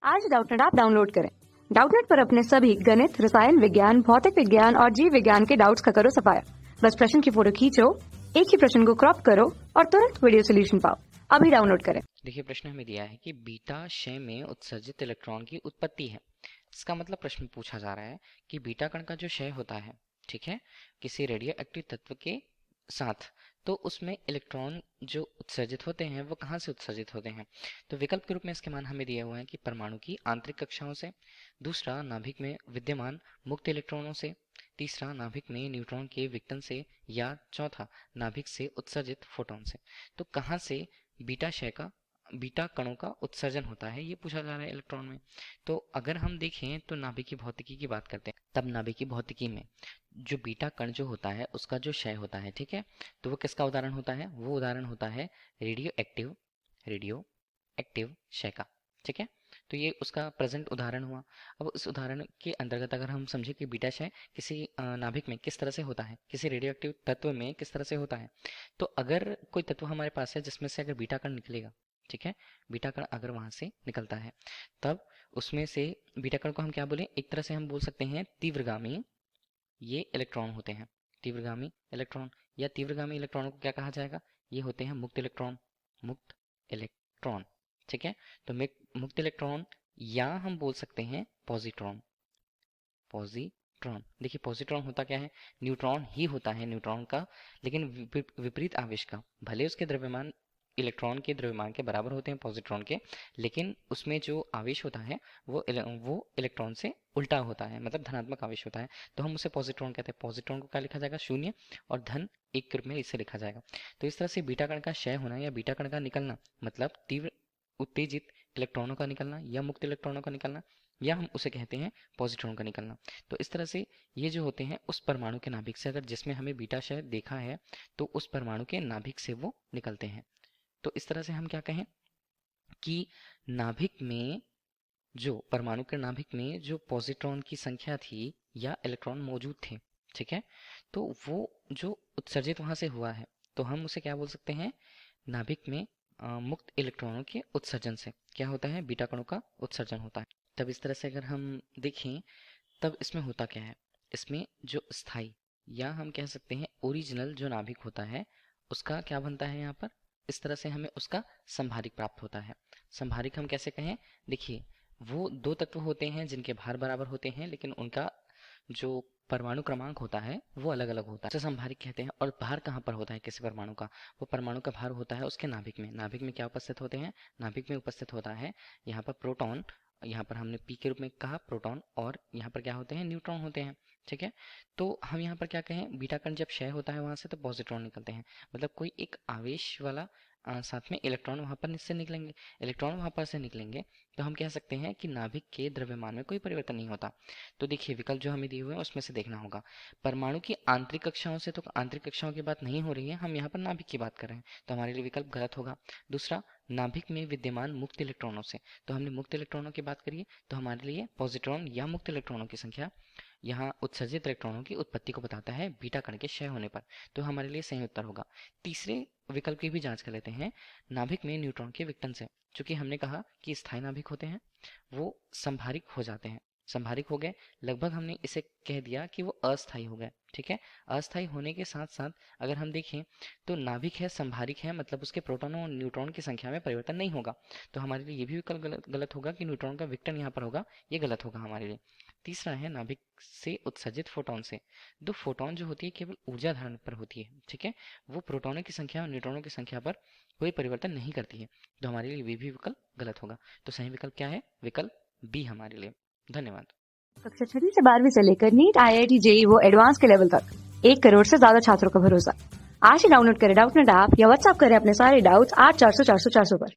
आज Doubtnut app download करें। Doubtnut पर अपने सभी गणित, रसायन विज्ञान, भौतिक विज्ञान और जीव विज्ञान के डाउट्स का करो सफाया। बस प्रश्न की फोटो खींचो, एक ही प्रश्न को क्रॉप करो और तुरंत वीडियो सोल्यूशन पाओ। अभी डाउनलोड करें। देखिए, प्रश्न हमें दिया है कि बीटा क्षय में उत्सर्जित इलेक्ट्रॉन की उत्पत्ति है। इसका मतलब प्रश्न पूछा जा रहा है कि बीटा कण का जो क्षय होता है, ठीक है, किसी रेडियो एक्टिव तत्व के साथ, तो उसमें इलेक्ट्रॉन जो उत्सर्जित होते हैं वो कहाँ से उत्सर्जित होते हैं। तो विकल्प के रूप में इसके मान हमें दिए हुए हैं कि परमाणु की आंतरिक कक्षाओं से, दूसरा नाभिक में विद्यमान मुक्त इलेक्ट्रॉनों से, तीसरा नाभिक में न्यूट्रॉन के विघटन से, या चौथा नाभिक से उत्सर्जित फोटोन से। तो कहाँ से बीटा कणों का उत्सर्जन होता है, ये पूछा जा रहा है इलेक्ट्रॉन में। तो अगर हम देखें तो नाभिकीय भौतिकी की बात करते हैं, तब नाभिकीय भौतिकी में जो बीटा कण जो होता है उसका जो क्षय होता है, ठीक है, तो वो किसका उदाहरण होता है? वो उदाहरण होता है रेडियो एक्टिव क्षय का, ठीक है। तो ये उसका प्रेजेंट उदाहरण हुआ। अब इस उदाहरण के अंतर्गत अगर हम समझे कि बीटा क्षय किसी नाभिक में किस तरह से होता है, किसी रेडियो एक्टिव तत्व में किस तरह से होता है, तो अगर कोई तत्व हमारे पास है जिसमें से अगर बीटा कण निकलेगा, ठीक है, बीटा कण अगर वहां से निकलता है, तब उसमें से बीटा कण को हम क्या बोले? एक तरह से हम बोल सकते हैं तीव्रगामी ये इलेक्ट्रॉन होते हैं, तीव्रगामी इलेक्ट्रॉन, या तीव्रगामी इलेक्ट्रॉनों को क्या कहा जाएगा? ये होते हैं मुक्त इलेक्ट्रॉन, ठीक है। तो मुक्त इलेक्ट्रॉन, या हम बोल सकते हैं पॉजिट्रॉन। देखिए, पॉजिट्रॉन होता क्या है? न्यूट्रॉन ही होता है, न्यूट्रॉन का, लेकिन विपरीत आवेश का। भले उसके द्रव्यमान इलेक्ट्रॉन के द्रव्यमान के बराबर होते हैं पॉजिट्रॉन के, लेकिन उसमें जो आवेश होता है वो इलेक्ट्रॉन से उल्टा होता है, मतलब धनात्मक आवेश होता है। तो हम उसे पॉजिट्रॉन कहते हैं। पॉजिट्रॉन को क्या लिखा जाएगा? शून्य, और धन एक के रूप में इसे लिखा जाएगा। तो इस तरह से बीटा कण का क्षय होना या बीटा कण का निकलना मतलब तीव्र उत्तेजित इलेक्ट्रॉनों का निकलना या मुक्त इलेक्ट्रॉनों का निकलना, या हम उसे कहते हैं पॉजिट्रॉन का निकलना। तो इस तरह से ये जो होते हैं उस परमाणु के नाभिक से, अगर जिसमें हमें बीटा क्षय देखा है, तो उस परमाणु के नाभिक से वो निकलते हैं। तो इस तरह से हम क्या कहें कि नाभिक में जो परमाणु के नाभिक में जो पॉजिट्रॉन की संख्या थी या इलेक्ट्रॉन मौजूद थे, ठीक है, तो वो जो उत्सर्जित वहां से हुआ है, तो हम उसे क्या बोल सकते हैं? नाभिक में मुक्त इलेक्ट्रॉनों के उत्सर्जन से क्या होता है? बीटा कणों का उत्सर्जन होता है। तब इस तरह से अगर हम देखें, तब इसमें होता क्या है? इसमें जो स्थायी या हम कह सकते हैं ओरिजिनल जो नाभिक होता है, उसका क्या बनता है यहाँ पर? इस तरह से हमें उसका संभारिक प्राप्त होता है। संभारिक हम कैसे कहें? देखिए, वो दो तत्व होते हैं जिनके भार बराबर होते हैं, लेकिन उनका जो परमाणु क्रमांक होता है वो अलग अलग होता है, उसे संभारिक कहते हैं। और भार कहाँ पर होता है किसी परमाणु का? वो परमाणु का भार होता है उसके नाभिक में। नाभिक में क्या उपस्थित होते हैं? नाभिक में उपस्थित होता है यहाँ पर प्रोटॉन, यहाँ पर हमने पी के रूप में कहा प्रोटॉन, और यहाँ पर क्या होते हैं? न्यूट्रॉन होते हैं, ठीक है। तो हम यहाँ पर क्या कहें? बीटा कण जब क्षय होता है वहां से, तो पॉजिट्रॉन निकलते हैं, मतलब कोई एक आवेश वाला साथ में इलेक्ट्रॉन वहां पर से निकलेंगे। इलेक्ट्रॉन वहां पर से निकलेंगे तो हम कह सकते हैं कि नाभिक के द्रव्यमान में कोई परिवर्तन नहीं होता। तो देखिए, विकल्प जो हमें दिए हुए हैं उसमें से देखना होगा। परमाणु की आंतरिक कक्षाओं से, तो आंतरिक कक्षाओं की बात नहीं हो रही है, हम यहाँ पर नाभिक की बात कर रहे हैं, तो हमारे लिए विकल्प गलत होगा। दूसरा, नाभिक में विद्यमान मुक्त इलेक्ट्रॉनों से, तो हमने मुक्त इलेक्ट्रॉनों की बात करी है, तो हमारे लिए पॉजिट्रॉन या मुक्त इलेक्ट्रॉनों की संख्या यहाँ उत्सर्जित इलेक्ट्रॉनों की उत्पत्ति को बताता है बीटा कण के क्षय होने पर, तो हमारे लिए सही उत्तर होगा। तीसरे विकल्प की भी जांच कर लेते हैं, नाभिक में न्यूट्रॉन के विघटन से। चूंकि हमने कहा कि स्थायी नाभिक होते हैं, वो संभारिक हो जाते हैं, संभारिक हो गए, लगभग हमने इसे कह दिया कि वो अस्थायी हो गए, ठीक है। अस्थायी होने के साथ साथ अगर हम देखें तो नाभिक है, संभारिक है, मतलब उसके प्रोटॉनों और न्यूट्रॉन की संख्या में परिवर्तन नहीं होगा। तो हमारे लिए ये भी विकल्प गलत होगा कि न्यूट्रॉन का विघटन यहाँ पर होगा, ये गलत होगा हमारे लिए। तीसरा है नाभिक से उत्सर्जित फोटोन से। दो फोटोन जो होती है केवल ऊर्जा धारण पर होती है, ठीक है, वो प्रोटॉनों की संख्या और न्यूट्रॉनों की संख्या पर कोई परिवर्तन नहीं करती है, तो हमारे लिए ये भी विकल्प गलत होगा। तो सही विकल्प क्या है? विकल्प बी हमारे लिए। धन्यवाद। कक्षा 6 से 12वीं से लेकर नीट, IIT, JEE वो एडवांस के लेवल तक 1 करोड़ से ज्यादा छात्रों का भरोसा। आज ही डाउनलोड करें डाउटनेट ऐप या व्हाट्सएप करें अपने सारे डाउट्स 8400 400 400 पर।